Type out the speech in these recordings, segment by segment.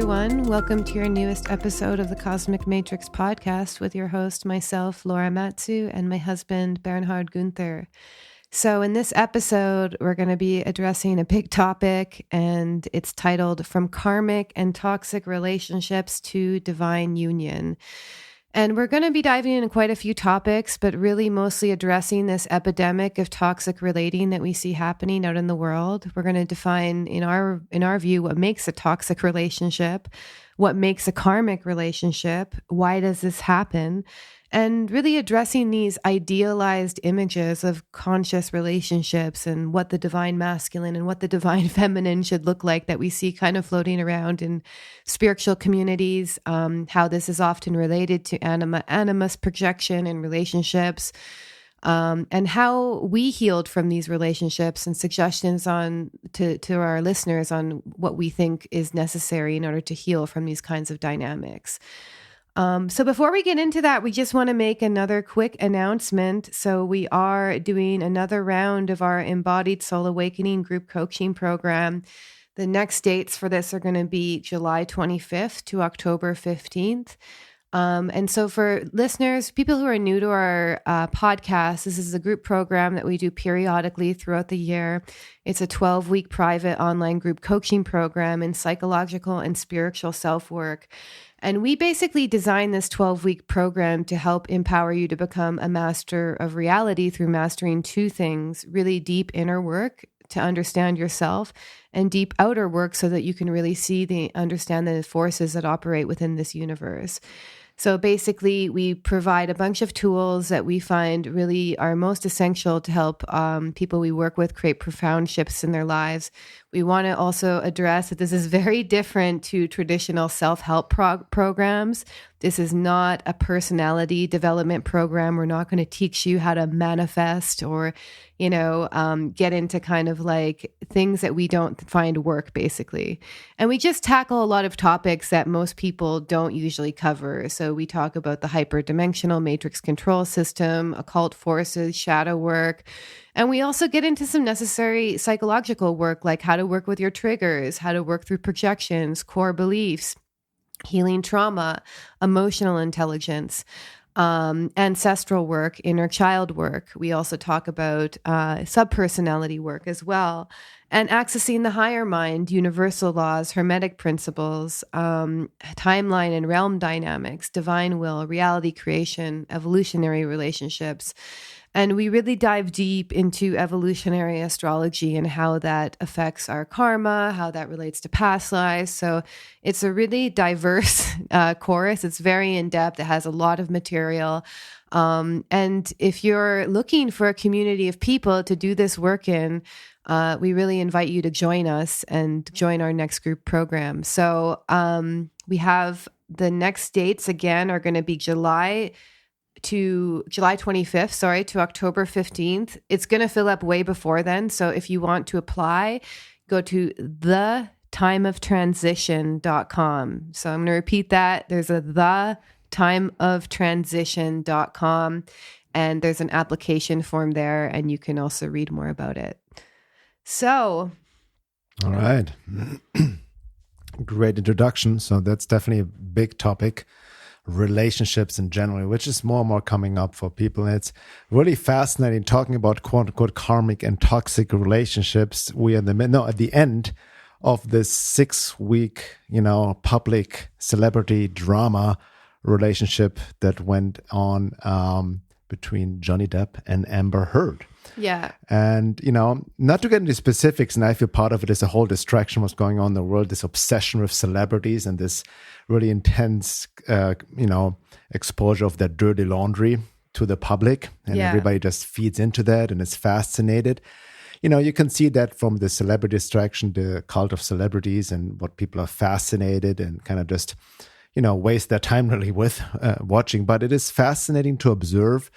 everyone. Welcome to your newest episode of the Cosmic Matrix podcast with your host, myself, Laura Matsu, and my husband, Bernhard Gunther. So in this episode, we're going to be addressing a big topic, and it's titled From Karmic and Toxic Relationships to Divine Union. And we're going to be diving into quite a few topics, but really mostly addressing this epidemic of toxic relating that we see happening out in the world. We're going to define, in our view, what makes a toxic relationship, what makes a karmic relationship, why does this happen, and really addressing these idealized images of conscious relationships and what the divine masculine and what the divine feminine should look like that we see kind of floating around in spiritual communities, how this is often related to animus projection in relationships, and how we healed from these relationships, and suggestions to our listeners on what we think is necessary in order to heal from these kinds of dynamics. So before we get into that, we just want to make another quick announcement. So we are doing another round of our Embodied Soul Awakening group coaching program. The next dates for this are going to be July 25th to October 15th. And so for listeners, people who are new to our podcast, this is a group program that we do periodically throughout the year. It's a 12-week private online group coaching program in psychological and spiritual self-work. And we basically designed this 12-week program to help empower you to become a master of reality through mastering two things: really deep inner work to understand yourself, and deep outer work so that you can really understand the forces that operate within this universe. So basically, we provide a bunch of tools that we find really are most essential to help people we work with create profound shifts in their lives. We want to also address that this is very different to traditional self-help programs. This is not a personality development program. We're not going to teach you how to manifest or, get into kind of like things that we don't find work, basically. And we just tackle a lot of topics that most people don't usually cover. So we talk about the hyperdimensional matrix control system, occult forces, shadow work. And we also get into some necessary psychological work, like how to work with your triggers, how to work through projections, core beliefs, healing trauma, emotional intelligence, ancestral work, inner child work. We also talk about subpersonality work as well, and accessing the higher mind, universal laws, hermetic principles, timeline and realm dynamics, divine will, reality creation, evolutionary relationships. And we really dive deep into evolutionary astrology and how that affects our karma, how that relates to past lives. So it's a really diverse course. It's very in-depth. It has a lot of material. And if you're looking for a community of people to do this work in, we really invite you to join us and join our next group program. So we have the next dates again are going to be July 25th, to October 15th. It's going to fill up way before then. So if you want to apply, go to thetimeoftransition.com. So I'm going to repeat that. There's a thetimeoftransition.com, and there's an application form there, and you can also read more about it. So. All right. Great introduction. So that's definitely a big topic. Relationships in general, which is more and more coming up for people. And it's really fascinating talking about quote unquote karmic and toxic relationships. We are at the end of this 6-week, public celebrity drama relationship that went on between Johnny Depp and Amber Heard. Yeah. And, not to get into specifics, and I feel part of it is a whole distraction what's going on in the world, this obsession with celebrities and this really intense, exposure of their dirty laundry to the public. And everybody just feeds into that and is fascinated. You can see that from the celebrity distraction, the cult of celebrities, and what people are fascinated and kind of just, waste their time really with watching. But it is fascinating to observe.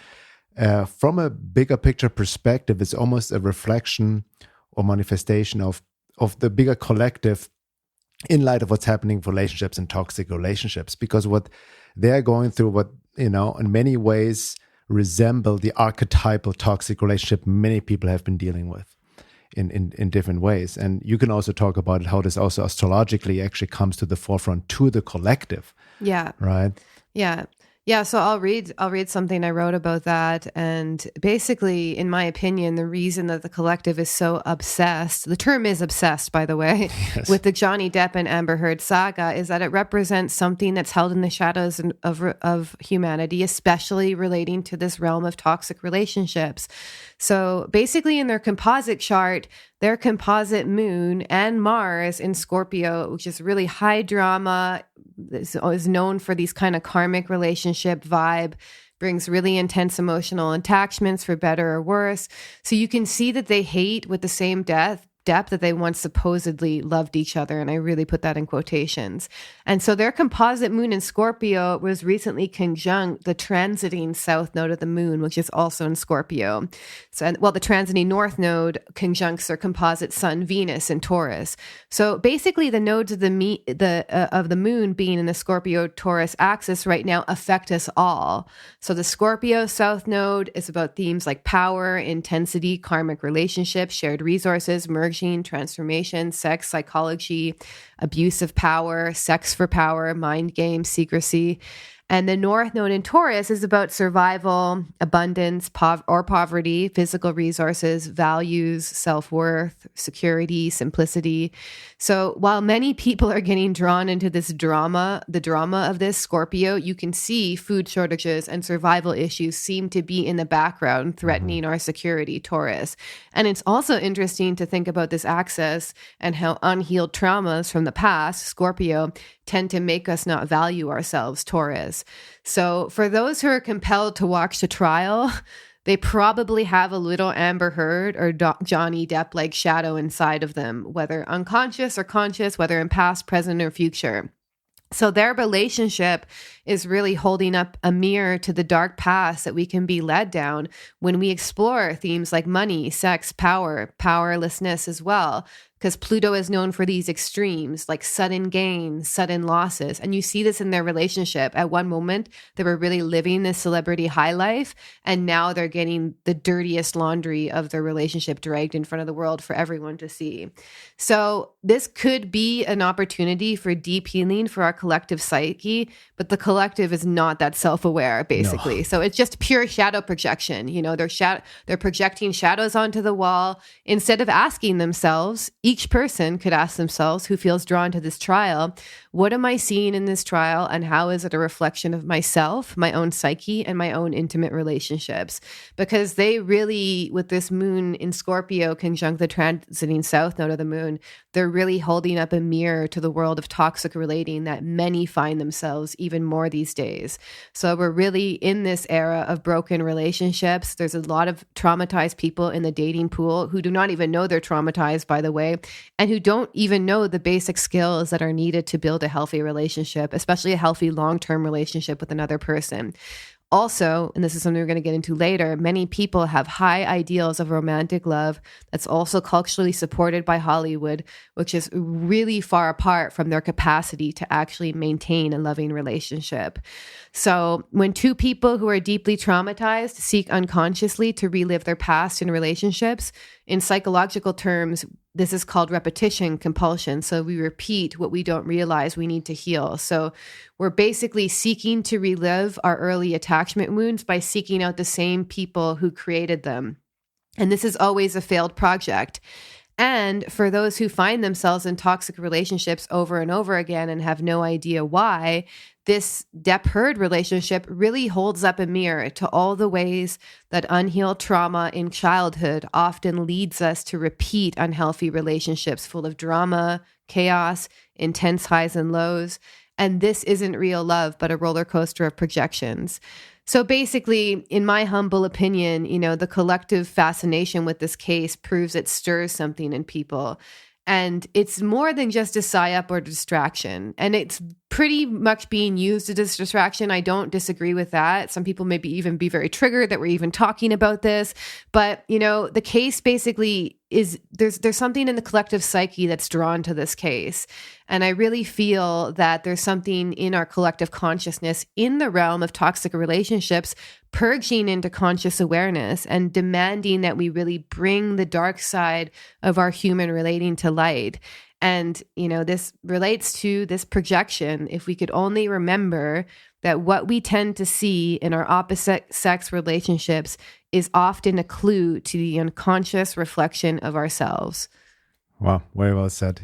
From a bigger picture perspective, it's almost a reflection or manifestation of the bigger collective in light of what's happening in relationships and toxic relationships, because what they're going through, in many ways resemble the archetypal toxic relationship many people have been dealing with. in different ways. And you can also talk about how this also astrologically actually comes to the forefront to the collective. Yeah. Right. Yeah. Yeah, so I'll read something I wrote about that. And basically, in my opinion, the reason that the collective is so obsessed, the term is obsessed, by the way, Yes. with the Johnny Depp and Amber Heard saga, is that it represents something that's held in the shadows of humanity, especially relating to this realm of toxic relationships. So basically, in their composite chart, their composite moon and Mars in Scorpio, which is really high drama, is known for these kind of karmic relationship vibe, brings really intense emotional attachments for better or worse. So you can see that they hate with the same depth that they once supposedly loved each other. And I really put that in quotations. And so their composite moon in Scorpio was recently conjunct the transiting south node of the moon, which is also in Scorpio. So, the transiting north node conjuncts their composite sun, Venus in Taurus. So basically the nodes of the moon being in the Scorpio-Taurus axis right now affect us all. So the Scorpio south node is about themes like power, intensity, karmic relationships, shared resources, merging, transformation, sex, psychology, abuse of power, sex for power, mind games, secrecy. And the North Node in Taurus is about survival, abundance, poverty, physical resources, values, self-worth, security, simplicity. So while many people are getting drawn into this drama, the drama of this Scorpio, you can see food shortages and survival issues seem to be in the background, threatening our security, Taurus. And it's also interesting to think about this axis and how unhealed traumas from the past, Scorpio, tend to make us not value ourselves, Taurus. So for those who are compelled to watch the trial, they probably have a little Amber Heard or Johnny Depp-like shadow inside of them, whether unconscious or conscious, whether in past, present, or future. So their relationship is really holding up a mirror to the dark past that we can be led down when we explore themes like money, sex, power, powerlessness as well. Because Pluto is known for these extremes, like sudden gains, sudden losses. And you see this in their relationship. At one moment, they were really living this celebrity high life, and now they're getting the dirtiest laundry of their relationship dragged in front of the world for everyone to see. So this could be an opportunity for deep healing for our collective psyche, but the collective is not that self-aware, basically. No. So it's just pure shadow projection. You know, they're projecting shadows onto the wall instead of asking themselves. Each person could ask themselves who feels drawn to this trial, what am I seeing in this trial, and how is it a reflection of myself, my own psyche, and my own intimate relationships? Because they really, with this moon in Scorpio conjunct the transiting south node of the moon, they're really holding up a mirror to the world of toxic relating that many find themselves even more these days. So we're really in this era of broken relationships. There's a lot of traumatized people in the dating pool who do not even know they're traumatized, by the way, and who don't even know the basic skills that are needed to build a healthy relationship, especially a healthy long-term relationship with another person. Also, and this is something we're going to get into later, many people have high ideals of romantic love that's also culturally supported by Hollywood, which is really far apart from their capacity to actually maintain a loving relationship. So when two people who are deeply traumatized seek unconsciously to relive their past in relationships, in psychological terms, this is called repetition compulsion. So we repeat what we don't realize we need to heal. So we're basically seeking to relive our early attachment wounds by seeking out the same people who created them. And this is always a failed project. And for those who find themselves in toxic relationships over and over again and have no idea why, this Depp-Heard relationship really holds up a mirror to all the ways that unhealed trauma in childhood often leads us to repeat unhealthy relationships full of drama, chaos, intense highs and lows. And this isn't real love, but a roller coaster of projections. So basically, in my humble opinion, you know, the collective fascination with this case proves it stirs something in people. And it's more than just a psyop or distraction. And it's pretty much being used as a distraction. I don't disagree with that. Some people maybe even be very triggered that we're even talking about this. But, the case basically is there's something in the collective psyche that's drawn to this case. And I really feel that there's something in our collective consciousness in the realm of toxic relationships purging into conscious awareness and demanding that we really bring the dark side of our human relating to light. And, this relates to this projection. If we could only remember that what we tend to see in our opposite sex relationships is often a clue to the unconscious reflection of ourselves. Wow, very well said.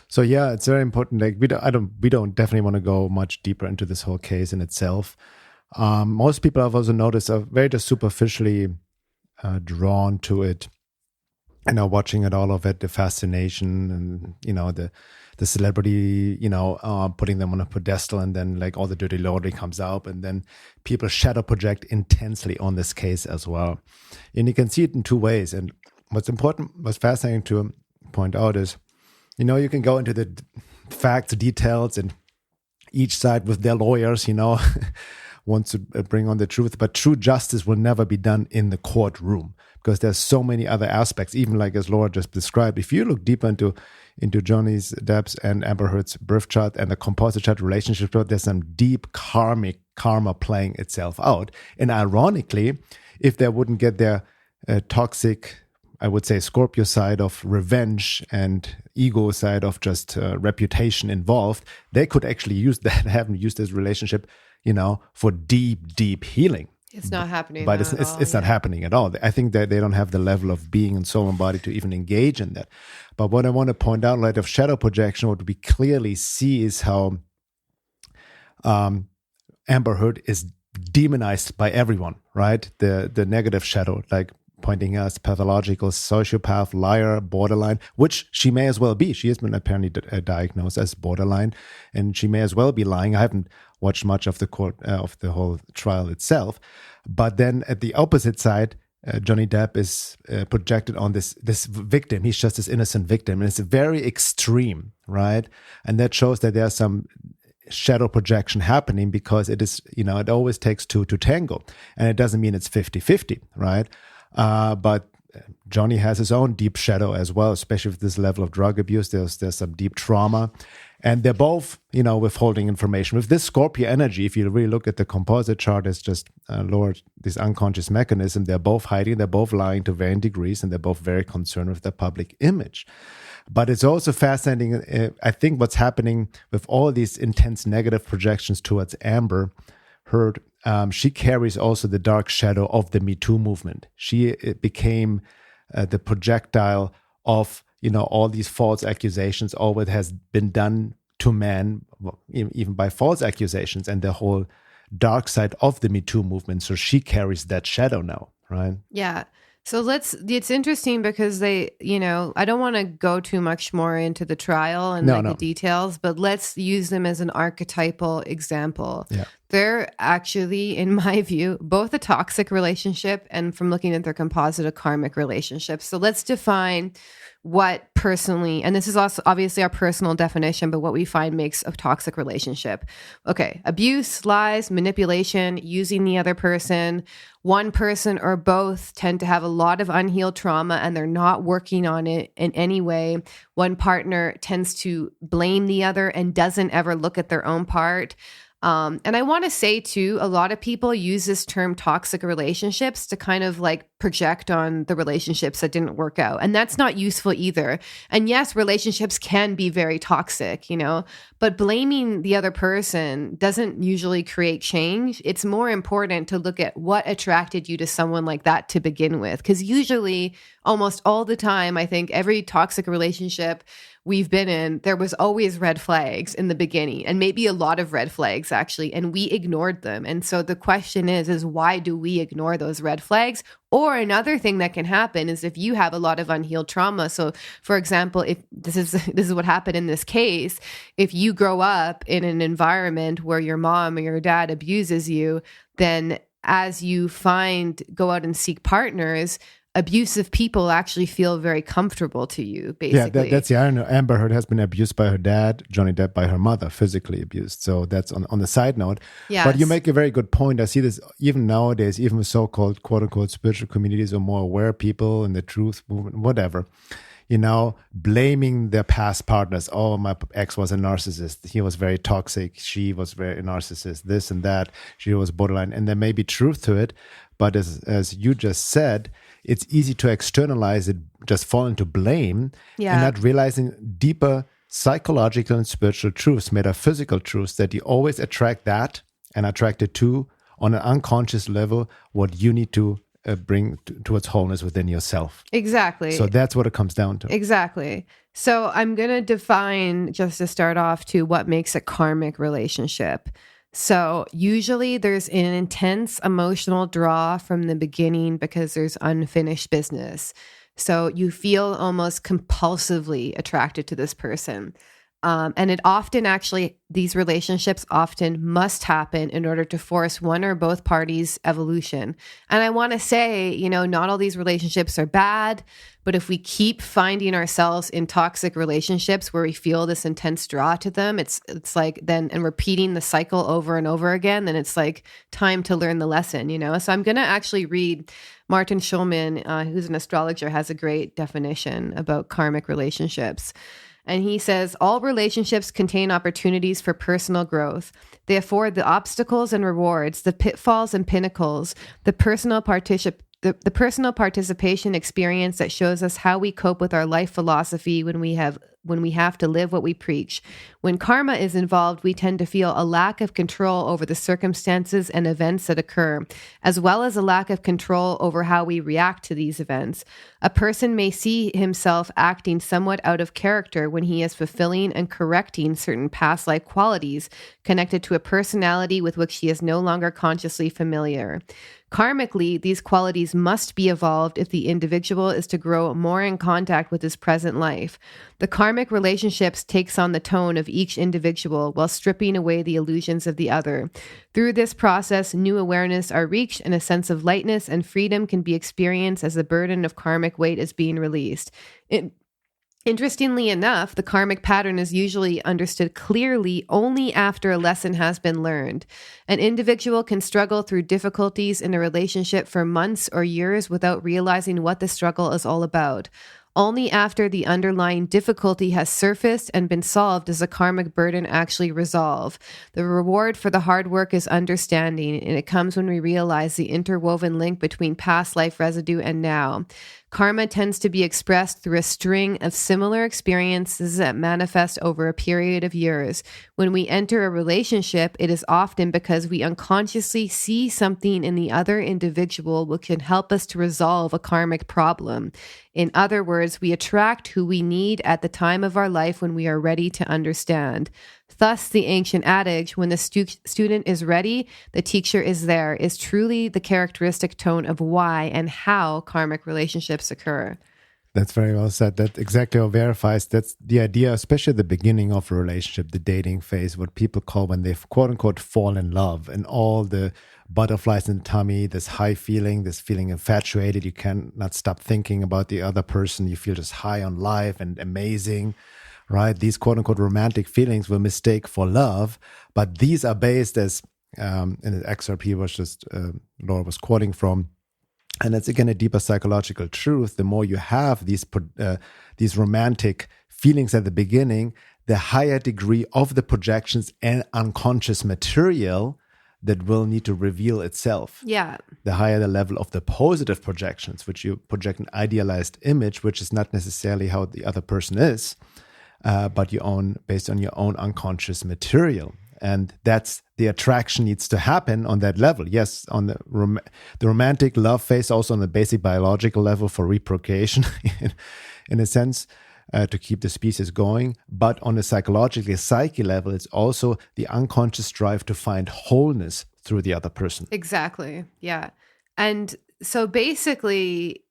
So yeah, it's very important. Like we don't definitely want to go much deeper into this whole case in itself. Most people I've also noticed are very just superficially drawn to it. Watching it, all of it, the fascination and, the celebrity, putting them on a pedestal, and then like all the dirty laundry comes out, and then people shadow project intensely on this case as well. And you can see it in two ways. And what's fascinating to point out is, you can go into the facts, details, and each side with their lawyers, wants to bring on the truth, but true justice will never be done in the courtroom because there's so many other aspects, even like as Laura just described. If you look deeper into Johnny Depp's and Amber Heard's birth chart and the composite chart relationship, there's some deep karmic karma playing itself out. And ironically, if they wouldn't get their toxic, I would say, Scorpio side of revenge and ego side of just reputation involved, they could actually use that, haven't used this relationship for deep healing. It's not happening. But it's not happening at all. I think that they don't have the level of being and soul and body to even engage in that. But what I want to point out, light of shadow projection, what we clearly see is how Amber Heard is demonized by everyone, right? The negative shadow, like pointing us pathological sociopath, liar, borderline, which she may as well be. She has been apparently diagnosed as borderline, and she may as well be lying. I haven't watched much of the court of the whole trial itself, but then at the opposite side, Johnny Depp is projected on this victim. He's just this innocent victim, and it's very extreme, right? And that shows that there's some shadow projection happening because it is, it always takes two to tango, and it doesn't mean it's 50-50, right? But Johnny has his own deep shadow as well, especially with this level of drug abuse. There's some deep trauma, and they're both, withholding information. With this Scorpio energy, if you really look at the composite chart, it's just lowered this unconscious mechanism. They're both hiding, they're both lying to varying degrees, and they're both very concerned with their public image. But it's also fascinating. I think what's happening with all these intense negative projections towards Amber Heard, she carries also the dark shadow of the Me Too movement. She became the projectile of, all these false accusations, all that has been done to men, even by false accusations, and the whole dark side of the Me Too movement. So she carries that shadow now, right? Yeah. So it's interesting because I don't want to go too much more into the trial and the details, but let's use them as an archetypal example. Yeah. They're actually, in my view, both a toxic relationship and, from looking at their composite, a karmic relationship. So let's define what personally, and this is also obviously our personal definition, but what we find makes a toxic relationship. Okay, abuse, lies, manipulation, using the other person. One person or both tend to have a lot of unhealed trauma and they're not working on it in any way. One partner tends to blame the other and doesn't ever look at their own part. And I want to say too, a lot of people use this term toxic relationships to kind of like project on the relationships that didn't work out. And that's not useful either. And yes, relationships can be very toxic, but blaming the other person doesn't usually create change. It's more important to look at what attracted you to someone like that to begin with. Because usually, almost all the time, I think every toxic relationship we've been in, there was always red flags in the beginning, and maybe a lot of red flags actually, and we ignored them. And so the question is why do we ignore those red flags? Or another thing that can happen is if you have a lot of unhealed trauma. So for example, if this is what happened in this case, if you grow up in an environment where your mom or your dad abuses you, then as you go out and seek partners, abusive people actually feel very comfortable to you, basically. Yeah, that's the irony. Amber Heard has been abused by her dad, Johnny Depp by her mother, physically abused. So that's on the side note. Yes. But you make a very good point. I see this even nowadays, even with so-called quote-unquote spiritual communities or more aware people in the truth movement, whatever, blaming their past partners. Oh, my ex was a narcissist. He was very toxic. She was very narcissist, this and that. She was borderline. And there may be truth to it. But as you just said, it's easy to externalize it, just fall into blame, and not realizing deeper psychological and spiritual truths, metaphysical truths, that you always attract that and attract it to, on an unconscious level, what you need to bring towards wholeness within yourself. Exactly. So that's what it comes down to. Exactly. So I'm going to define, just to start off, to what makes a karmic relationship. So usually there's an intense emotional draw from the beginning because there's unfinished business. So you feel almost compulsively attracted to this person. And it often these relationships often must happen in order to force one or both parties' evolution. And I want to say, not all these relationships are bad, but if we keep finding ourselves in toxic relationships where we feel this intense draw to them, it's like then, and repeating the cycle over and over again, then it's like time to learn the lesson, So I'm going to actually read Martin Schulman, who's an astrologer, has a great definition about karmic relationships. And he says, all relationships contain opportunities for personal growth. They afford the obstacles and rewards, the pitfalls and pinnacles, the personal participation experience that shows us how we cope with our life philosophy when we have to live what we preach. When karma is involved, we tend to feel a lack of control over the circumstances and events that occur, as well as a lack of control over how we react to these events. A person may see himself acting somewhat out of character when he is fulfilling and correcting certain past life qualities connected to a personality with which he is no longer consciously familiar. Karmically, these qualities must be evolved if the individual is to grow more in contact with his present life. The karmic relationships takes on the tone of each individual while stripping away the illusions of the other. Through this process, new awareness are reached and a sense of lightness and freedom can be experienced as the burden of karmic weight is being released. Interestingly enough, the karmic pattern is usually understood clearly only after a lesson has been learned. An individual can struggle through difficulties in a relationship for months or years without realizing what the struggle is all about. Only after the underlying difficulty has surfaced and been solved does the karmic burden actually resolve. The reward for the hard work is understanding, and it comes when we realize the interwoven link between past life residue and now. Karma tends to be expressed through a string of similar experiences that manifest over a period of years. When we enter a relationship, it is often because we unconsciously see something in the other individual which can help us to resolve a karmic problem. In other words, we attract who we need at the time of our life when we are ready to understand. Thus, the ancient adage, when the student is ready, the teacher is there, is truly the characteristic tone of why and how karmic relationships occur. That's very well said. That exactly verifies that's the idea, especially at the beginning of a relationship, the dating phase, what people call when they quote unquote fall in love, and all the butterflies in the tummy, this high feeling, this feeling infatuated. You cannot stop thinking about the other person. You feel just high on life and amazing. Right? These quote unquote romantic feelings were mistake for love, but these are based as in the excerpt he was just Laura was quoting from, and it's again a deeper psychological truth. The more you have these romantic feelings at the beginning, the higher degree of the projections and unconscious material that will need to reveal itself. Yeah. The higher the level of the positive projections, which you project an idealized image, which is not necessarily how the other person is. But based on your own unconscious material. And that's the attraction needs to happen on that level. Yes, on the romantic love phase, also on the basic biological level for reproduction, in a sense, to keep the species going. But on a psychological psyche level, it's also the unconscious drive to find wholeness through the other person. Exactly. Yeah. And so basically,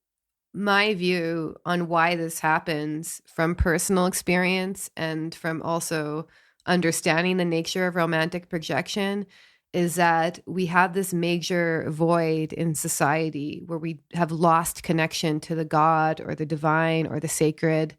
my view on why this happens from personal experience and from also understanding the nature of romantic projection is that we have this major void in society where we have lost connection to the God or the divine or the sacred.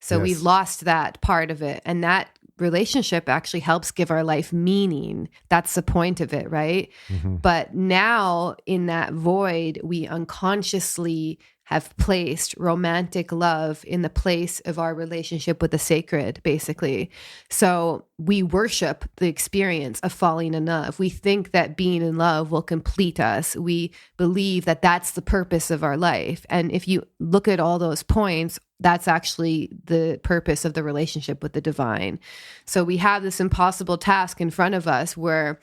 So Yes. we've lost that part of it. And that relationship actually helps give our life meaning. That's the point of it, right? Mm-hmm. But now in that void, we unconsciously have placed romantic love in the place of our relationship with the sacred, basically. So we worship the experience of falling in love. We think that being in love will complete us. We believe that that's the purpose of our life. And if you look at all those points, that's actually the purpose of the relationship with the divine. So we have this impossible task in front of us where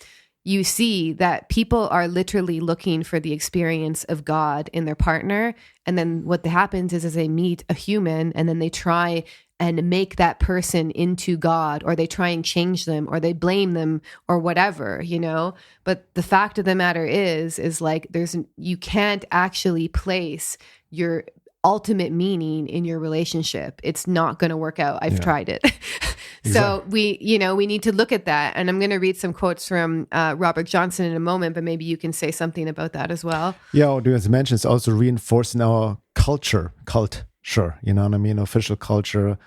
you see that people are literally looking for the experience of God in their partner. And then what happens is they meet a human and then they try and make that person into God, or they try and change them, or they blame them, or whatever, you know? But the fact of the matter is like you can't actually place your ultimate meaning in your relationship. It's not going to work out. I've tried it. So we need to look at that. And I'm going to read some quotes from Robert Johnson in a moment, but maybe you can say something about that as well. Yeah, as mentioned, it's also reinforcing our culture, you know what I mean? Official culture,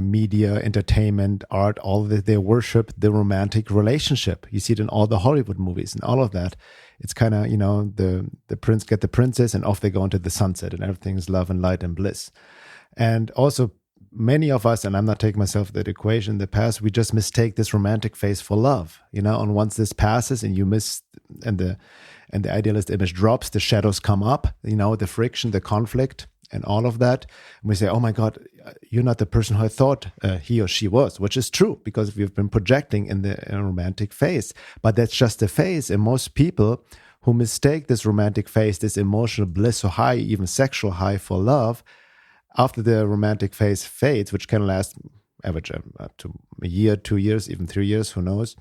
media, entertainment, art, all of that. They worship the romantic relationship. You see it in all the Hollywood movies and all of that. It's kind of, the prince get the princess and off they go into the sunset and everything's love and light and bliss. And also many of us, and I'm not taking myself to that equation, in the past, we just mistake this romantic phase for love, and once this passes and you miss, and the idealist image drops, the shadows come up, the friction, the conflict, and all of that. And we say, oh my God, you're not the person who I thought he or she was, which is true because we've been projecting in the romantic phase. But that's just a phase. And most people who mistake this romantic phase, this emotional bliss or high, even sexual high for love, after the romantic phase fades, which can last average up to a year, 2 years, even 3 years, who knows,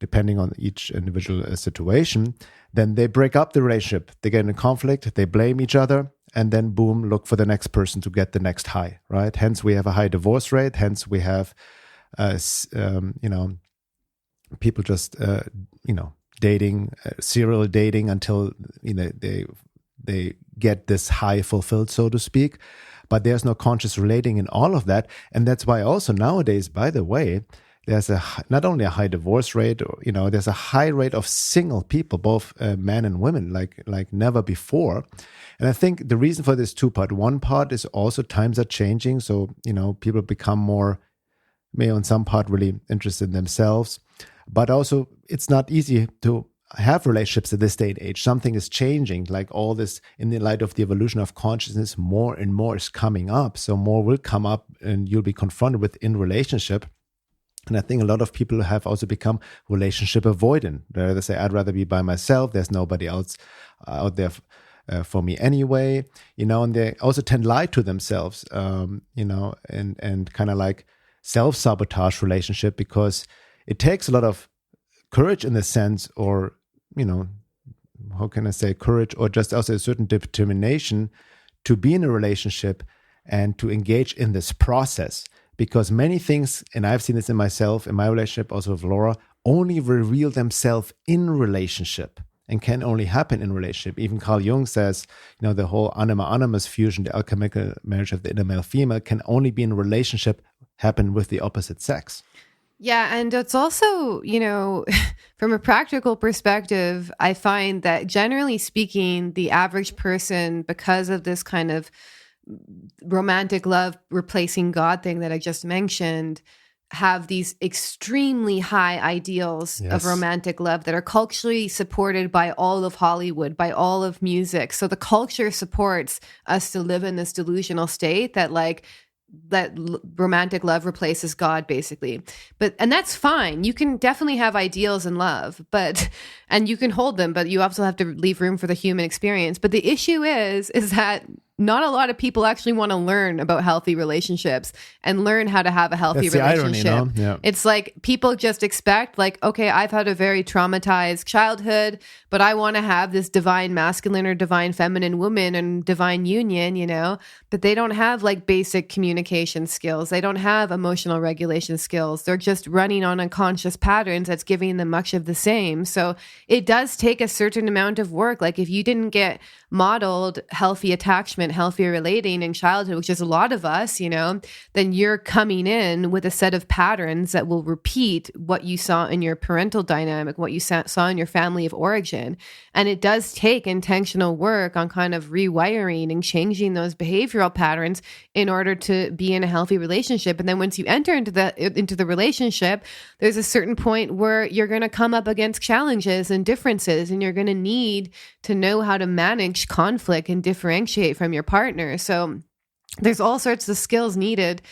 depending on each individual situation, then they break up the relationship. They get in conflict, they blame each other, and then boom, look for the next person to get the next high, right? Hence, we have a high divorce rate. Hence, we have, people just, dating, serial dating until, they get this high fulfilled, so to speak. But there's no conscious relating in all of that. And that's why also nowadays, by the way, there's not only a high divorce rate, there's a high rate of single people, both men and women, like never before. And I think the reason for this two-part, one part is also times are changing. So, people become more, maybe on some part, really interested in themselves. But also, it's not easy to have relationships at this day and age. Something is changing, like all this in the light of the evolution of consciousness, more and more is coming up. So more will come up and you'll be confronted with in relationship. And I think a lot of people have also become relationship avoidant. They say, I'd rather be by myself. There's nobody else out there for me anyway, and they also tend to lie to themselves, and kind of like self-sabotage relationship, because it takes a lot of courage in the sense, or, how can I say courage, or just also a certain determination to be in a relationship and to engage in this process. Because many things, and I've seen this in myself, in my relationship, also with Laura, only reveal themselves in relationship and can only happen in relationship. Even Carl Jung says, the whole anima-animus fusion, the alchemical marriage of the inner male-female, can only be in relationship, happen with the opposite sex. Yeah, and it's also, from a practical perspective, I find that generally speaking, the average person, because of this kind of romantic love replacing God thing that I just mentioned, have these extremely high ideals of romantic love that are culturally supported by all of Hollywood, by all of music. So the culture supports us to live in this delusional state that romantic love replaces God, basically. And that's fine. You can definitely have ideals in love, and you can hold them, but you also have to leave room for the human experience. But the issue is that not a lot of people actually want to learn about healthy relationships and learn how to have a healthy That's relationship. the irony, no? Yeah. It's like people just expect like, okay, I've had a very traumatized childhood, but I want to have this divine masculine or divine feminine woman and divine union, you know, but they don't have like basic communication skills. They don't have emotional regulation skills. They're just running on unconscious patterns that's giving them much of the same. So it does take a certain amount of work. Like if you didn't get modeled healthy attachment, healthy relating in childhood, which is a lot of us, you know, then you're coming in with a set of patterns that will repeat what you saw in your parental dynamic, what you saw in your family of origin. And it does take intentional work on kind of rewiring and changing those behavioral patterns in order to be in a healthy relationship. And then once you enter into the relationship, there's a certain point where you're going to come up against challenges and differences, and you're going to need to know how to manage conflict and differentiate from your partner. So there's all sorts of skills needed.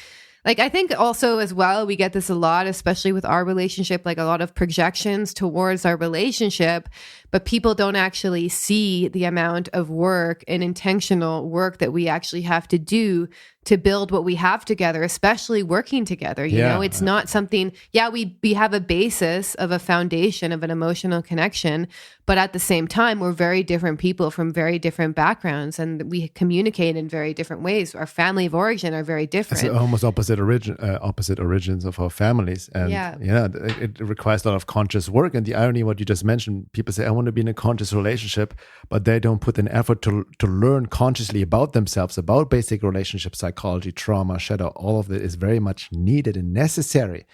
Like, I think also as well, we get this a lot, especially with our relationship, like a lot of projections towards our relationship, but people don't actually see the amount of work and intentional work that we actually have to do to build what we have together, especially working together. You know, it's not something, we have a basis of a foundation of an emotional connection, but at the same time, we're very different people from very different backgrounds, and we communicate in very different ways. Our family of origin are very different. It's almost opposite origins of our families. And it requires a lot of conscious work. And the irony, what you just mentioned, people say, I want to be in a conscious relationship, but they don't put an effort to learn consciously about themselves, about basic relationship psychology, trauma, shadow. All of that is very much needed and necessary.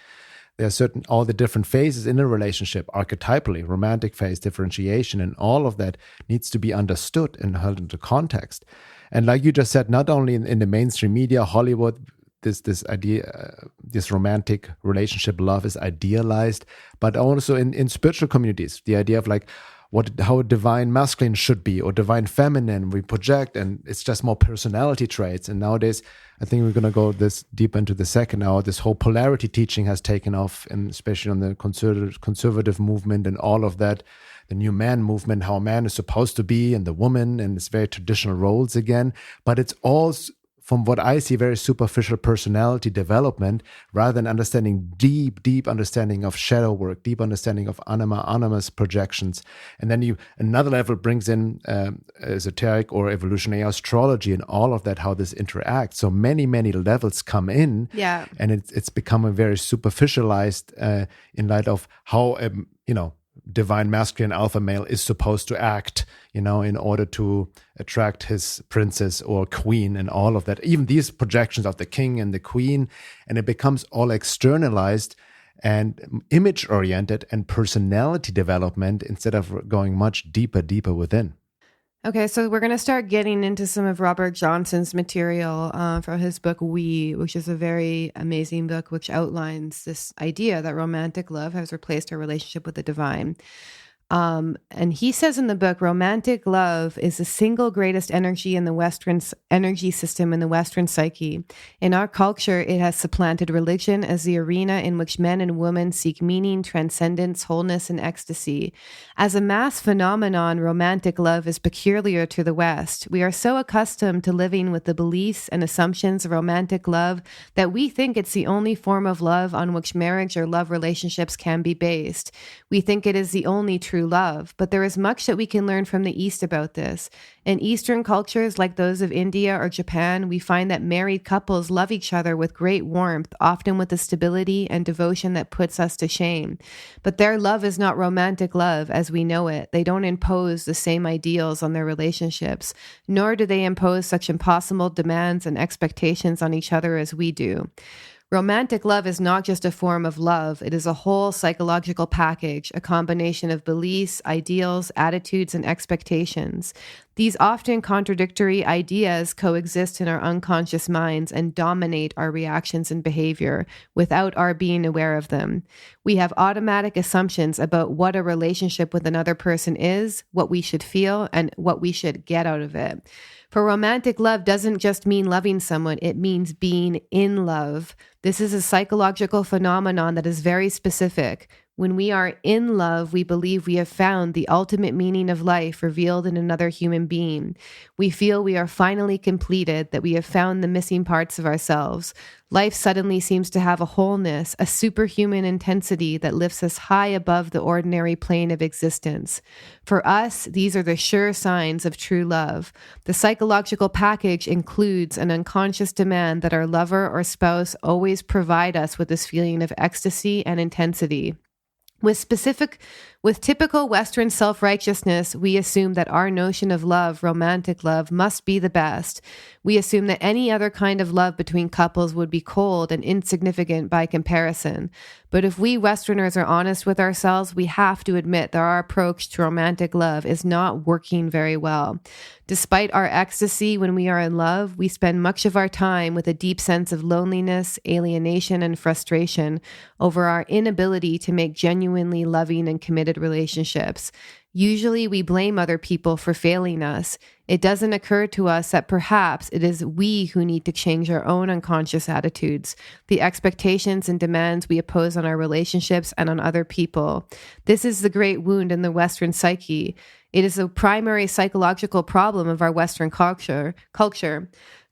There are all the different phases in a relationship, archetypally, romantic phase, differentiation, and all of that needs to be understood and held into context. And like you just said, not only in the mainstream media, Hollywood, this idea, this romantic relationship love is idealized, but also in spiritual communities, the idea of like how a divine masculine should be or divine feminine we project, and it's just more personality traits. And nowadays, I think we're going to go this deep into the second hour. This whole polarity teaching has taken off, and especially on the conservative movement and all of that, the new man movement, how a man is supposed to be and the woman, and it's very traditional roles again. But it's all, from what I see, very superficial personality development rather than understanding deep understanding of shadow work, deep understanding of animus projections. And then another level brings in esoteric or evolutionary astrology and all of that, how this interacts. So many levels come in. Yeah. And it's become a very superficialized in light of how, divine masculine alpha male is supposed to act, in order to attract his princess or queen and all of that. Even these projections of the king and the queen, and it becomes all externalized and image oriented and personality development instead of going much deeper within. Okay, so we're going to start getting into some of Robert Johnson's material from his book, We, which is a very amazing book which outlines this idea that romantic love has replaced our relationship with the divine. And he says in the book, romantic love is the single greatest energy in the Western energy system in the Western psyche. In our culture, it has supplanted religion as the arena in which men and women seek meaning, transcendence, wholeness, and ecstasy. As a mass phenomenon, romantic love is peculiar to the West. We are so accustomed to living with the beliefs and assumptions of romantic love that we think it's the only form of love on which marriage or love relationships can be based. We think it is the only true love, but there is much that we can learn from the East about this. In Eastern cultures like those of India or Japan, we find that married couples love each other with great warmth, often with a stability and devotion that puts us to shame. But their love is not romantic love as we know it. They don't impose the same ideals on their relationships, nor do they impose such impossible demands and expectations on each other as we do. Romantic love is not just a form of love. It is a whole psychological package, a combination of beliefs, ideals, attitudes, and expectations. These often contradictory ideas coexist in our unconscious minds and dominate our reactions and behavior without our being aware of them. We have automatic assumptions about what a relationship with another person is, what we should feel, and what we should get out of it. For romantic love doesn't just mean loving someone, it means being in love. This is a psychological phenomenon that is very specific. When we are in love, we believe we have found the ultimate meaning of life revealed in another human being. We feel we are finally completed, that we have found the missing parts of ourselves. Life suddenly seems to have a wholeness, a superhuman intensity that lifts us high above the ordinary plane of existence. For us, these are the sure signs of true love. The psychological package includes an unconscious demand that our lover or spouse always provide us with this feeling of ecstasy and intensity. With typical Western self-righteousness, we assume that our notion of love, romantic love, must be the best. We assume that any other kind of love between couples would be cold and insignificant by comparison. But if we Westerners are honest with ourselves, we have to admit that our approach to romantic love is not working very well. Despite our ecstasy when we are in love, we spend much of our time with a deep sense of loneliness, alienation, and frustration over our inability to make genuinely loving and committed relationships. Usually we blame other people for failing us. It doesn't occur to us that perhaps it is we who need to change our own unconscious attitudes, the expectations and demands we impose on our relationships and on other people. This is the great wound in the Western psyche. It is a primary psychological problem of our Western culture.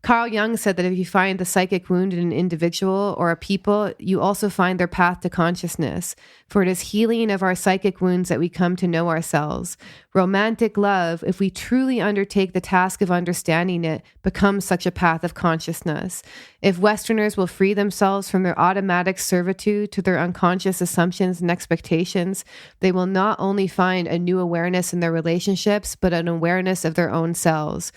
Carl Jung said that if you find the psychic wound in an individual or a people, you also find their path to consciousness. For it is healing of our psychic wounds that we come to know ourselves. Romantic love, if we truly undertake the task of understanding it, becomes such a path of consciousness. If Westerners will free themselves from their automatic servitude to their unconscious assumptions and expectations, they will not only find a new awareness in their relationships, but an awareness of their own selves.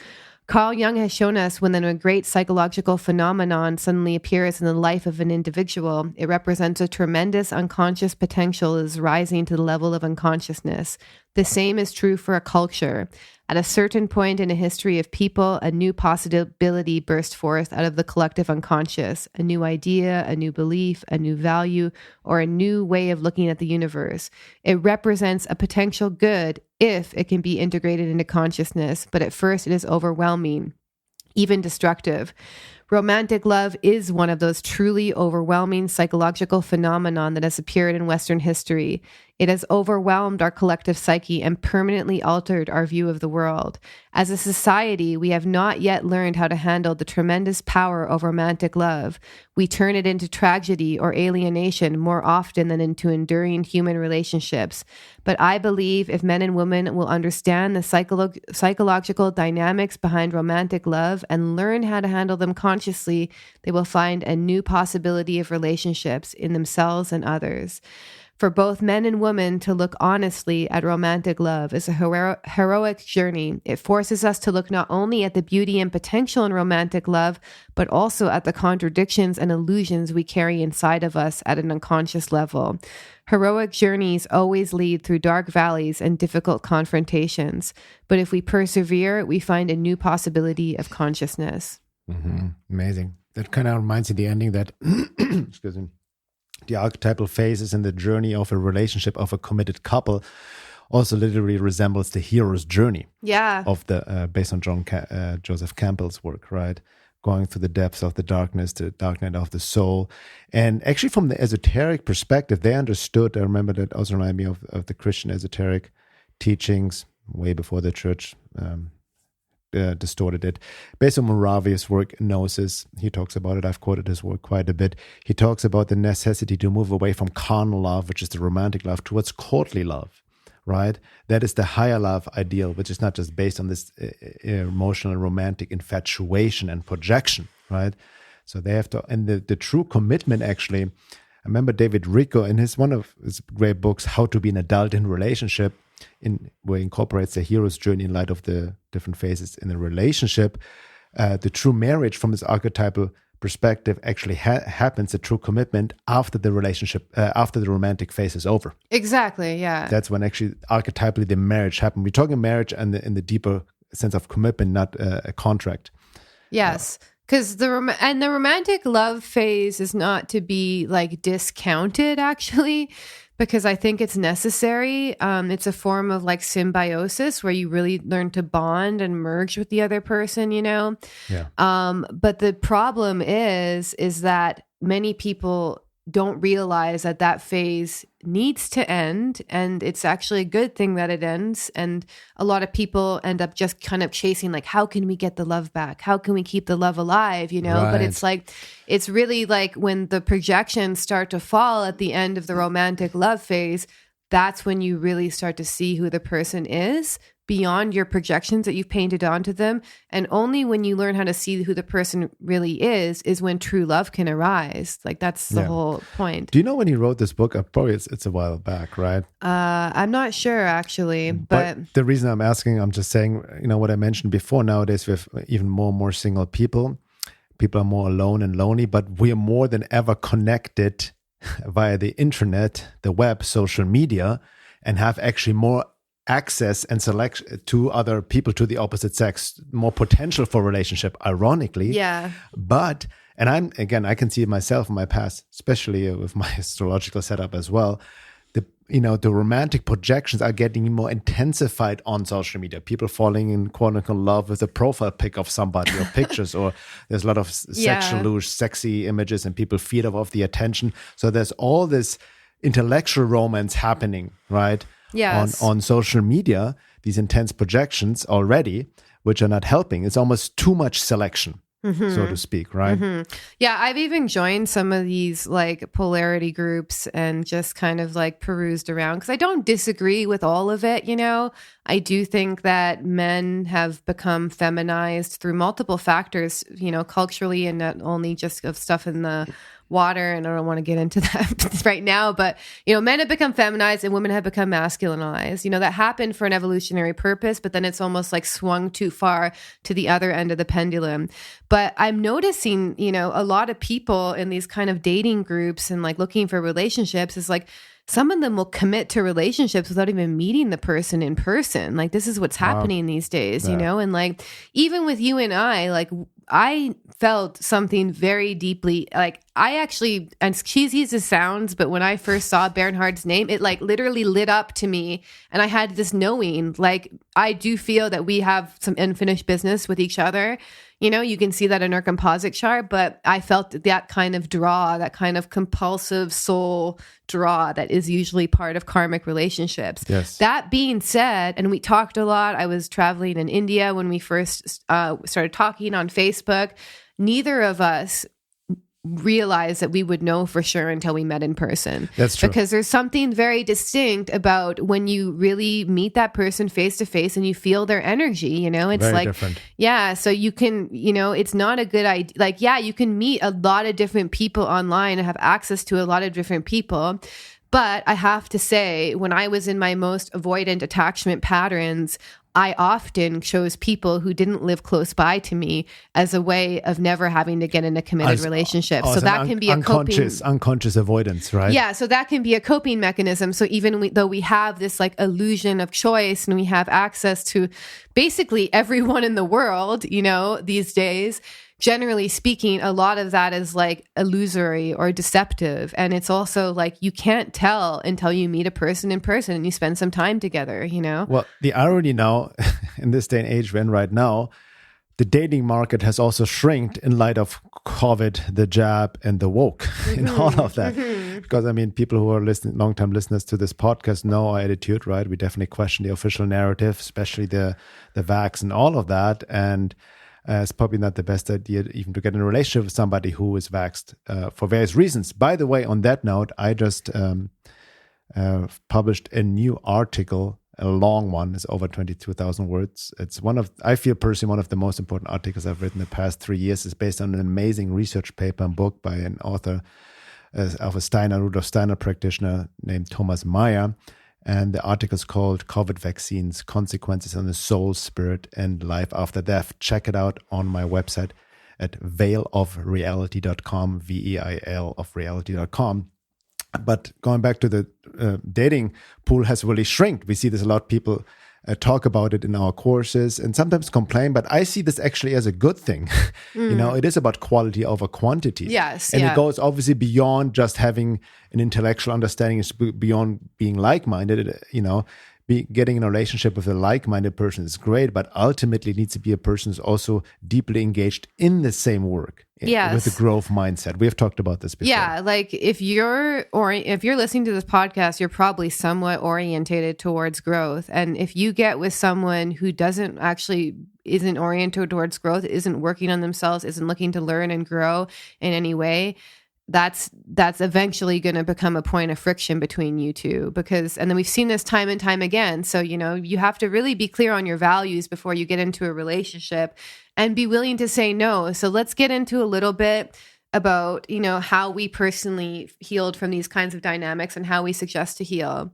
Carl Jung has shown us when a great psychological phenomenon suddenly appears in the life of an individual, it represents a tremendous unconscious potential that is rising to the level of unconsciousness. The same is true for a culture. At a certain point in a history of people, a new possibility burst forth out of the collective unconscious, a new idea, a new belief, a new value, or a new way of looking at the universe. It represents a potential good if it can be integrated into consciousness, but at first it is overwhelming, even destructive. Romantic love is one of those truly overwhelming psychological phenomenon that has appeared in Western history. It has overwhelmed our collective psyche and permanently altered our view of the world. As a society, we have not yet learned how to handle the tremendous power of romantic love. We turn it into tragedy or alienation more often than into enduring human relationships. But I believe if men and women will understand the psychological dynamics behind romantic love and learn how to handle them consciously, they will find a new possibility of relationships in themselves and others. For both men and women to look honestly at romantic love is a heroic journey. It forces us to look not only at the beauty and potential in romantic love, but also at the contradictions and illusions we carry inside of us at an unconscious level. Heroic journeys always lead through dark valleys and difficult confrontations. But if we persevere, we find a new possibility of consciousness. Mm-hmm. Amazing. That kind of reminds me of the ending that, excuse me, the archetypal phases in the journey of a relationship of a committed couple also literally resembles the hero's journey. Yeah. Of the based on Joseph Campbell's work, right? Going through the depths of the darkness, the dark night of the soul. And actually from the esoteric perspective, they understood, I remember that also reminded me of the Christian esoteric teachings way before the church distorted it. Based on Moravia's work, Gnosis, he talks about it. I've quoted his work quite a bit. He talks about the necessity to move away from carnal love, which is the romantic love, towards courtly love, right? That is the higher love ideal, which is not just based on this emotional, romantic infatuation and projection, right? So they have to, and the true commitment actually, I remember David Rico in one of his great books, How to Be an Adult in Relationship, where he incorporates the hero's journey in light of the different phases in the relationship. The true marriage from this archetypal perspective actually happens, a true commitment after the relationship, after the romantic phase is over. Exactly, yeah. That's when actually archetypally the marriage happens. We're talking marriage and in the deeper sense of commitment, not a contract. Yes. Because the romantic love phase is not to be like discounted, actually, because I think it's necessary. It's a form of like symbiosis where you really learn to bond and merge with the other person, you know? Yeah. But the problem is that many people don't realize that that phase needs to end, and it's actually a good thing that it ends. And a lot of people end up just kind of chasing, like, how can we get the love back? How can we keep the love alive? You know, but it's like, it's really like when the projections start to fall at the end of the romantic love phase, that's when you really start to see who the person is beyond your projections that you've painted onto them. And only when you learn how to see who the person really is when true love can arise. Like, that's the whole point. Do you know when he wrote this book? Probably it's a while back, right? I'm not sure, actually. But the reason I'm asking, I'm just saying, you know, what I mentioned before, nowadays we have even more and more single people. People are more alone and lonely, but we are more than ever connected via the internet, the web, social media, and have actually more access and selection to other people, to the opposite sex, more potential for relationship, ironically. Yeah. But, and I can see it myself in my past, especially with my astrological setup as well. The romantic projections are getting more intensified on social media. People falling in quote unquote love with a profile pic of somebody or pictures, or there's a lot of sexual, sexy images, and people feed off the attention. So there's all this intellectual romance happening, right? Yes. On social media, these intense projections already, which are not helping. It's almost too much selection. So to speak, right? Yeah, I've even joined some of these like polarity groups and just kind of like perused around, because I don't disagree with all of it, you know. I do think that men have become feminized through multiple factors, you know, culturally, and not only just of stuff in the water, and I don't want to get into that right now, but, you know, men have become feminized and women have become masculinized. You know, that happened for an evolutionary purpose, but then it's almost like swung too far to the other end of the pendulum. But I'm noticing, you know, a lot of people in these kind of dating groups and like looking for relationships is like, some of them will commit to relationships without even meeting the person in person. Like, this is what's happening these days, you know? And like, even with you and I, like, I felt something very deeply, like, I actually, as cheesy as it sounds, but when I first saw Bernhard's name, it like literally lit up to me. And I had this knowing, like, I do feel that we have some unfinished business with each other. You know, you can see that in our composite chart, but I felt that kind of draw, that kind of compulsive soul draw that is usually part of karmic relationships. Yes. That being said, and we talked a lot, I was traveling in India when we first started talking on Facebook. Neither of us realize that we would know for sure until we met in person. That's true. Because there's something very distinct about when you really meet that person face to face and you feel their energy, you know, it's very like, different. Yeah. So you can, you know, it's not a good idea. Like, yeah, you can meet a lot of different people online and have access to a lot of different people. But I have to say, when I was in my most avoidant attachment patterns, I often chose people who didn't live close by to me as a way of never having to get in a committed relationship. So that can be a unconscious avoidance, right? Yeah, so that can be a coping mechanism. So even though we have this like illusion of choice and we have access to basically everyone in the world, you know, these days, generally speaking, a lot of that is like illusory or deceptive. And it's also like, you can't tell until you meet a person in person and you spend some time together, you know? Well, the irony now, in this day and age, when right now, the dating market has also shrinked in light of COVID, the jab, and the woke, and all of that. Because, I mean, people who are long-time listeners to this podcast know our attitude, right? We definitely question the official narrative, especially the vax and all of that. And it's probably not the best idea even to get in a relationship with somebody who is vaxxed for various reasons. By the way, on that note, I just published a new article, a long one. It's over 22,000 words. It's I feel personally, one of the most important articles I've written in the past 3 years. It's based on an amazing research paper and book by an author of a Rudolf Steiner practitioner named Thomas Mayer. And the article is called COVID Vaccines, Consequences on the Soul, Spirit, and Life After Death. Check it out on my website at veilofreality.com, VEIL of reality.com. But going back to the dating pool has really shrinked. We see this a lot of people talk about it in our courses and sometimes complain, but I see this actually as a good thing. You know, it is about quality over quantity. Yes. And it goes obviously beyond just having an intellectual understanding. It's beyond being like-minded, you know, getting in a relationship with a like-minded person is great, but ultimately it needs to be a person who's also deeply engaged in the same work. Yes. With a growth mindset. We have talked about this before. Yeah, like if you're listening to this podcast, you're probably somewhat orientated towards growth. And if you get with someone who isn't oriented towards growth, isn't working on themselves, isn't looking to learn and grow in any way, that's eventually going to become a point of friction between you two, and then we've seen this time and time again. So, you have to really be clear on your values before you get into a relationship and be willing to say no. So let's get into a little bit about, how we personally healed from these kinds of dynamics and how we suggest to heal.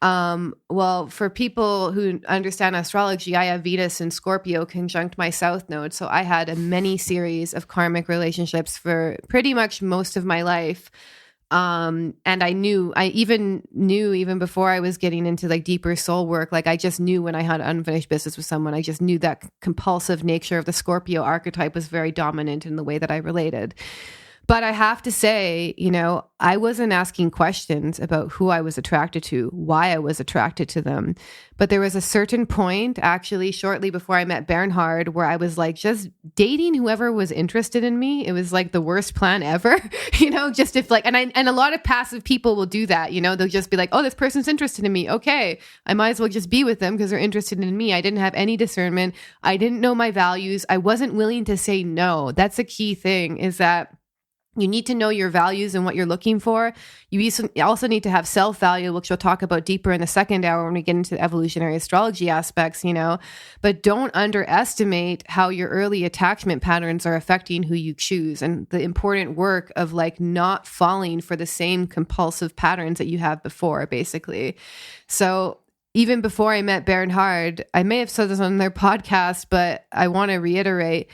Well, for people who understand astrology, I have Venus and Scorpio conjunct my South Node. So I had a many series of karmic relationships for pretty much most of my life. And I even knew before I was getting into like deeper soul work, like I just knew when I had unfinished business with someone, I just knew that compulsive nature of the Scorpio archetype was very dominant in the way that I related. But I have to say, I wasn't asking questions about who I was attracted to, why I was attracted to them. But there was a certain point, actually, shortly before I met Bernhard, where I was like just dating whoever was interested in me. It was like the worst plan ever, just if like, and a lot of passive people will do that, they'll just be like, oh, this person's interested in me. Okay, I might as well just be with them because they're interested in me. I didn't have any discernment. I didn't know my values. I wasn't willing to say no. That's a key thing, is that you need to know your values and what you're looking for. You also need to have self-value, which we'll talk about deeper in the second hour when we get into the evolutionary astrology aspects, but don't underestimate how your early attachment patterns are affecting who you choose, and the important work of like not falling for the same compulsive patterns that you have before, basically. So even before I met Bernhard, I may have said this on their podcast, but I want to reiterate,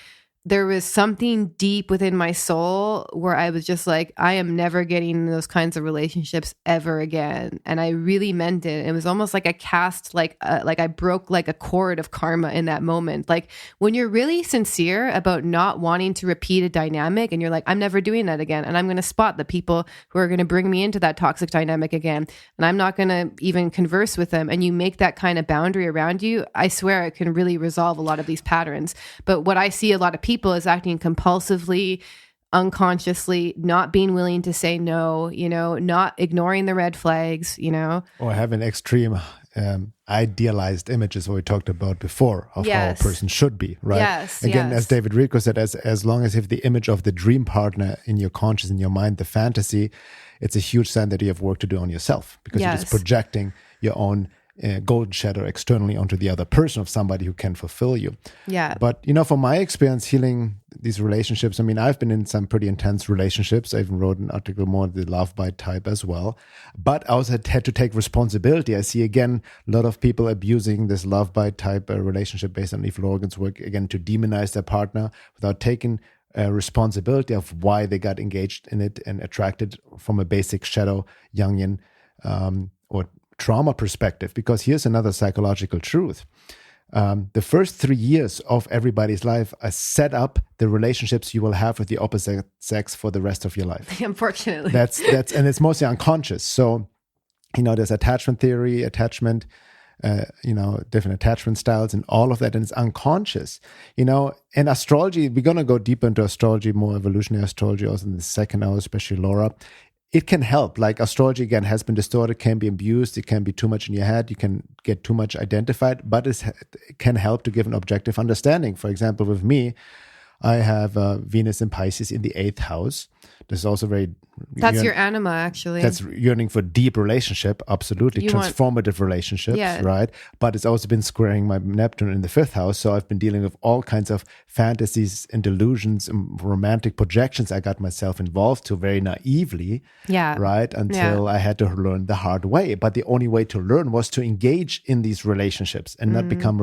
there was something deep within my soul where I was just like, I am never getting in those kinds of relationships ever again. And I really meant it. It was almost like I broke like a cord of karma in that moment. Like when you're really sincere about not wanting to repeat a dynamic and you're like, I'm never doing that again. And I'm going to spot the people who are going to bring me into that toxic dynamic again. And I'm not going to even converse with them. And you make that kind of boundary around you. I swear it can really resolve a lot of these patterns. But what I see a lot of people is acting compulsively, unconsciously, not being willing to say no, not ignoring the red flags, Or having extreme idealized images, what we talked about before, of how a person should be, right? Yes, Again, as David Rico said, as long as you have the image of the dream partner in your conscious, in your mind, the fantasy, it's a huge sign that you have work to do on yourself, because you're just projecting your own golden shadow externally onto the other person of somebody who can fulfill you. Yeah. But, from my experience healing these relationships, I've been in some pretty intense relationships. I even wrote an article more on the love bite type as well. But I also had to take responsibility. I see, again, a lot of people abusing this love bite type relationship based on Eve Logan's work, again, to demonize their partner without taking responsibility of why they got engaged in it and attracted from a basic shadow Jungian or trauma perspective. Because here's another psychological truth. The first 3 years of everybody's life are set up the relationships you will have with the opposite sex for the rest of your life. Unfortunately. That's and it's mostly unconscious. So, there's attachment theory, different attachment styles and all of that, and it's unconscious. And astrology, we're going to go deeper into astrology, more evolutionary astrology also in the second hour, especially Laura. It can help. Like astrology, again, has been distorted, can be abused, it can be too much in your head, you can get too much identified, but it can help to give an objective understanding. For example, with me, I have Venus in Pisces in the 8th house. This is also very... That's your anima, actually. That's yearning for deep relationship, absolutely. Transformative relationships, right? But it's also been squaring my Neptune in the 5th house. So I've been dealing with all kinds of fantasies and delusions and romantic projections I got myself involved to very naively, right? Until I had to learn the hard way. But the only way to learn was to engage in these relationships and not become...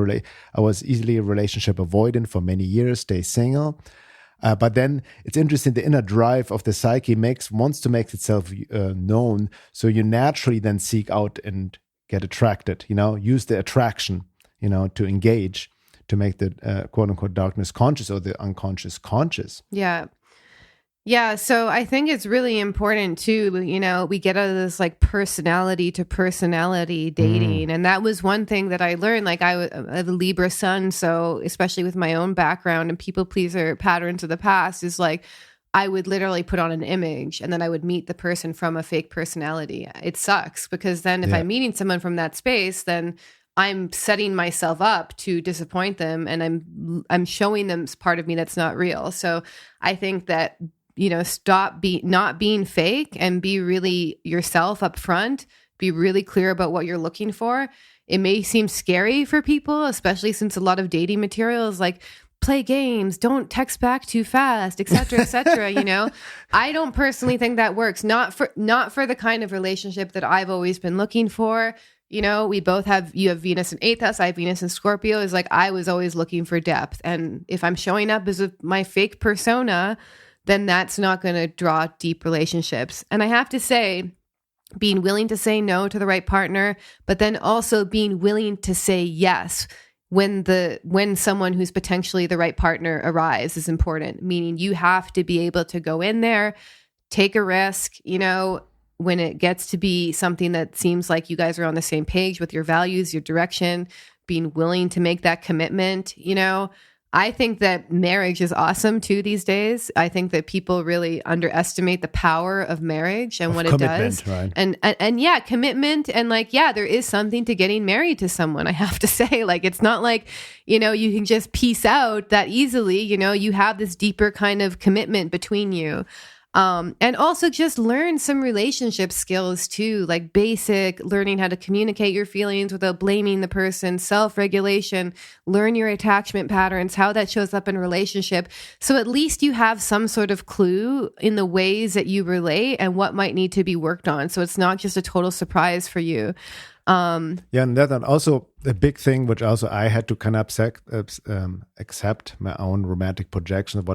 I was easily a relationship avoidant for many years, stay single. But then it's interesting, the inner drive of the psyche wants to make itself known. So you naturally then seek out and get attracted, use the attraction, to engage, to make the quote unquote darkness conscious or the unconscious conscious. Yeah. Yeah, so I think it's really important too, we get out of this like personality to personality dating. And that was one thing that I learned. Like I have a Libra sun, so especially with my own background and people pleaser patterns of the past is like, I would literally put on an image and then I would meet the person from a fake personality. It sucks because then if I'm meeting someone from that space, then I'm setting myself up to disappoint them and I'm showing them part of me that's not real. So I think that stop not being fake and be really yourself up front, be really clear about what you're looking for. It may seem scary for people, especially since a lot of dating material is like, play games, don't text back too fast, et cetera, et cetera. I don't personally think that works. Not for the kind of relationship that I've always been looking for. We both you have Venus in 8th house, I have Venus in Scorpio. Is like, I was always looking for depth. And if I'm showing up as my fake persona, then that's not going to draw deep relationships. And I have to say, being willing to say no to the right partner, but then also being willing to say yes when someone who's potentially the right partner arrives is important. Meaning you have to be able to go in there, take a risk, when it gets to be something that seems like you guys are on the same page with your values, your direction, being willing to make that commitment, I think that marriage is awesome too these days. I think that people really underestimate the power of marriage and what it does. Right? And yeah, commitment. And like, yeah, there is something to getting married to someone, I have to say. Like, it's not like, you can just peace out that easily. You have this deeper kind of commitment between you. And also just learn some relationship skills too, like basic learning how to communicate your feelings without blaming the person, self-regulation, learn your attachment patterns, how that shows up in a relationship. So at least you have some sort of clue in the ways that you relate and what might need to be worked on. So it's not just a total surprise for you. And that also a big thing, which also I had to kind of accept my own romantic projection of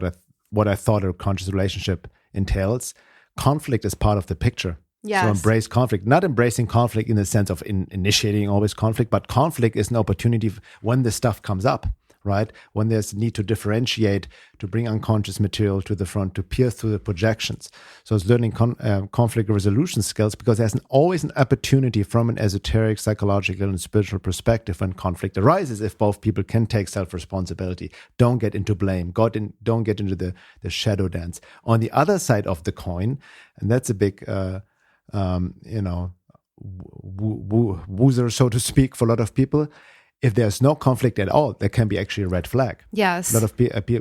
what I thought a conscious relationship entails. Conflict is part of the picture. Yes. So embrace conflict, not embracing conflict in the sense of initiating always conflict, but conflict is an opportunity when the stuff comes up, right? When there's a need to differentiate, to bring unconscious material to the front, to pierce through the projections. So it's learning conflict resolution skills, because there's always an opportunity from an esoteric, psychological, and spiritual perspective when conflict arises, if both people can take self-responsibility, don't get into blame, don't get into the shadow dance. On the other side of the coin, and that's a big, woozer, so to speak, for a lot of people, if there's no conflict at all, there can be actually a red flag. Yes. A lot of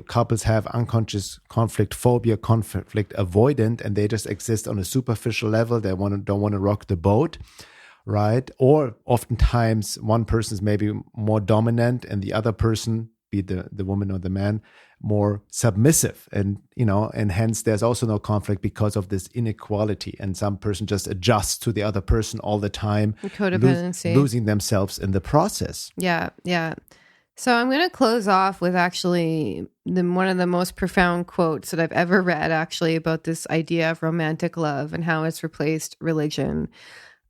couples have unconscious conflict phobia, conflict avoidant, and they just exist on a superficial level. They don't want to rock the boat, right? Or oftentimes one person is maybe more dominant and the other person, be it the woman or the man, more submissive, and hence there's also no conflict because of this inequality, and some person just adjusts to the other person all the time, codependency, losing themselves in the process. Yeah. So I'm going to close off with actually one of the most profound quotes that I've ever read, actually, about this idea of romantic love and how it's replaced religion.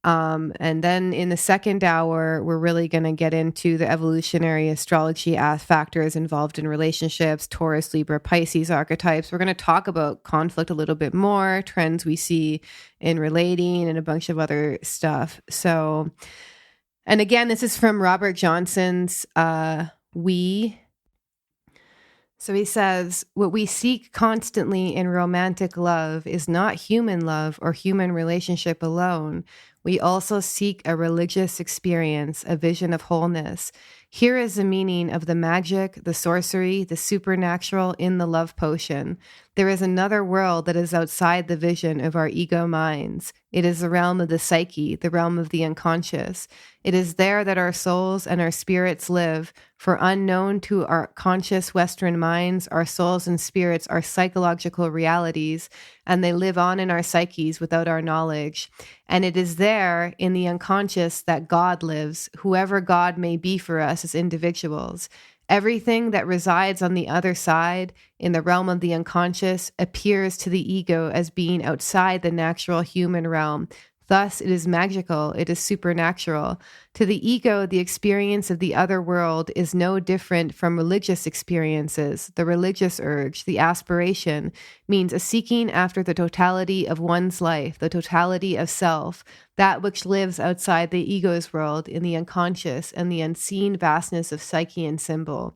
And then in the second hour, we're really going to get into the evolutionary astrology factors involved in relationships, Taurus, Libra, Pisces archetypes. We're going to talk about conflict a little bit more, trends we see in relating, and a bunch of other stuff. So, and again, this is from Robert Johnson's We. So he says, what we seek constantly in romantic love is not human love or human relationship alone. We also seek a religious experience, a vision of wholeness. Here is the meaning of the magic, the sorcery, the supernatural in the love potion. There is another world that is outside the vision of our ego minds. It is the realm of the psyche, the realm of the unconscious. It is there that our souls and our spirits live, for unknown to our conscious Western minds, our souls and spirits are psychological realities, and they live on in our psyches without our knowledge. And it is there in the unconscious that God lives, whoever God may be for us as individuals. Everything that resides on the other side, in the realm of the unconscious, appears to the ego as being outside the natural human realm, Thus, it is magical, it is supernatural. To the ego, the experience of the other world is no different from religious experiences. The religious urge, the aspiration, means a seeking after the totality of one's life, the totality of self, that which lives outside the ego's world in the unconscious and the unseen vastness of psyche and symbol.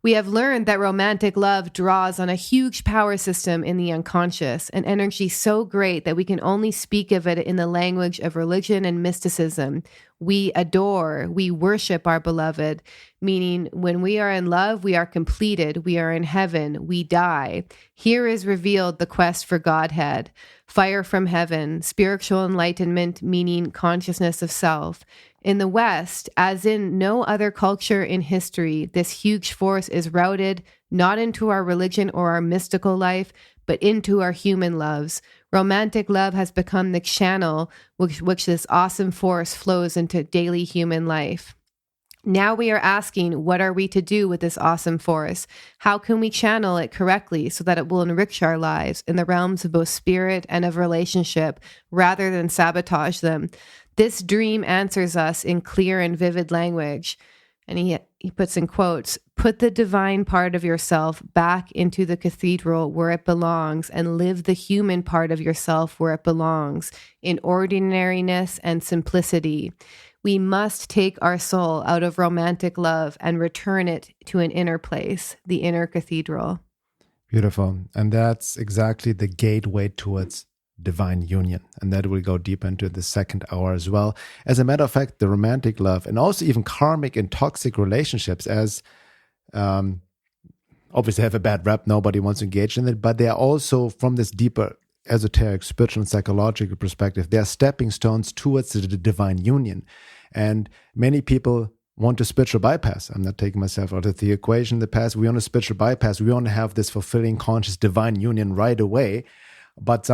We have learned that romantic love draws on a huge power system in the unconscious, an energy so great that we can only speak of it in the language of religion and mysticism. We adore, we worship our beloved, meaning when we are in love, we are completed, we are in heaven, we die. Here is revealed the quest for Godhead, fire from heaven, spiritual enlightenment, meaning consciousness of self. In the West, as in no other culture in history, this huge force is routed not into our religion or our mystical life, but into our human loves. Romantic love has become the channel which this awesome force flows into daily human life. Now we are asking, what are we to do with this awesome force? How can we channel it correctly so that it will enrich our lives in the realms of both spirit and of relationship, rather than sabotage them? This dream answers us in clear and vivid language. And he puts in quotes, put the divine part of yourself back into the cathedral where it belongs and live the human part of yourself where it belongs, in ordinariness and simplicity. We must take our soul out of romantic love and return it to an inner place, the inner cathedral. Beautiful. And that's exactly the gateway towards divine union. And that will go deeper into the second hour as well. As a matter of fact, the romantic love and also even karmic and toxic relationships, as obviously have a bad rap, nobody wants to engage in it, but they are also, from this deeper esoteric, spiritual, and psychological perspective, they are stepping stones towards the divine union. And many people want a spiritual bypass. I'm not taking myself out of the equation in the past. We want a spiritual bypass. We want to have this fulfilling, conscious, divine union right away. But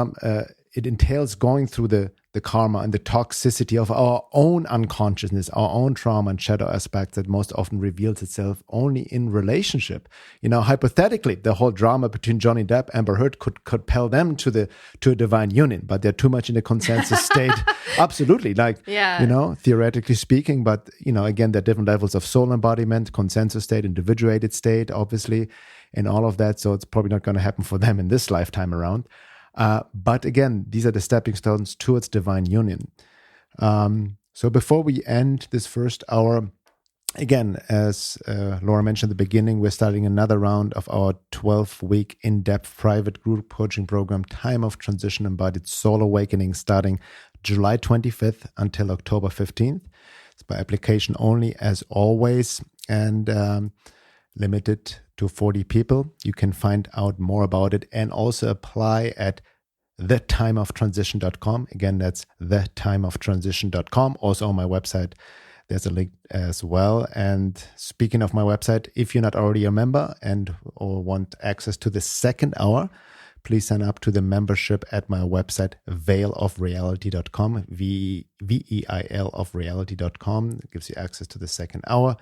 it entails going through the karma and the toxicity of our own unconsciousness, our own trauma and shadow aspects that most often reveals itself only in relationship. You know, hypothetically, the whole drama between Johnny Depp and Amber Heard could compel them to a divine union, but they're too much in a consensus state. Absolutely, you know, theoretically speaking. But you know, again, there are different levels of soul embodiment, consensus state, individuated state, obviously, and all of that. So it's probably not going to happen for them in this lifetime around. But again, these are the stepping stones towards divine union. So before we end this first hour, again, as Laura mentioned at the beginning, we're starting another round of our 12-week in-depth private group coaching program, Time of Transition Embodied Soul Awakening, starting July 25th until October 15th. It's by application only, as always, and limited to 40 people. You can find out more about it and also apply at thetimeoftransition.com. Again, that's thetimeoftransition.com. Also on my website, there's a link as well. And speaking of my website, if you're not already a member or want access to the second hour, please sign up to the membership at my website, veilofreality.com, VEIL of reality.com. It gives you access to the second hour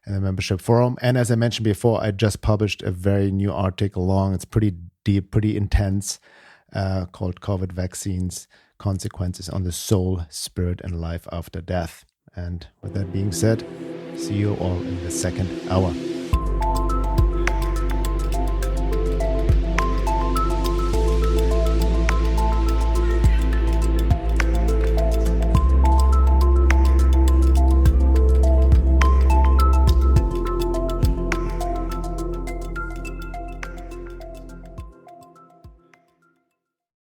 and the membership forum. And as I mentioned before, I just published a very new article long. It's pretty deep, pretty intense, called COVID Vaccines, Consequences on the Soul, Spirit, and Life After Death. And with that being said, see you all in the second hour.